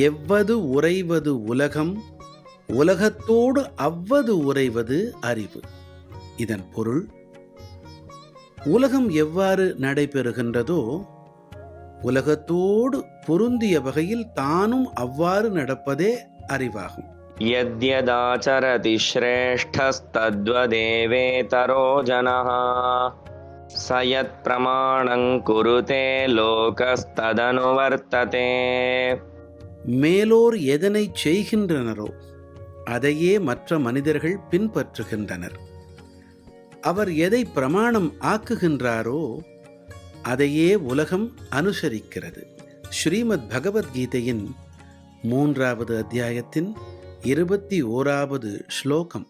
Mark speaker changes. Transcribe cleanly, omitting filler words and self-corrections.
Speaker 1: எவ்வது உறைவது உலகம், உலகத்தோடு அவ்வது உறைவது அறிவு. இதன் பொருள், உலகம் எவ்வாறு நடைபெறுகின்றதோ உலகத்தோடு பொருந்திய வகையில் தானும் அவ்வாறு நடப்பதே அறிவாகும்.
Speaker 2: யத்யதாசரதி ஸ்ரேஷ்டஸ்தத்வதேவேதரோ ஜனஹ சயத் பிரமாணங் குருதே லோகஸ்ததனுவர்த்ததே.
Speaker 1: மேலோர் எதனை செய்கின்றனரோ அதையே மற்ற மனிதர்கள் பின்பற்றுகின்றனர். அவர் எதை பிரமாணம் ஆக்குகின்றாரோ அதையே உலகம் அனுசரிக்கிறது. ஸ்ரீமத் பகவத்கீதையின் 3வது அத்தியாயத்தின் 21வது ஸ்லோகம்.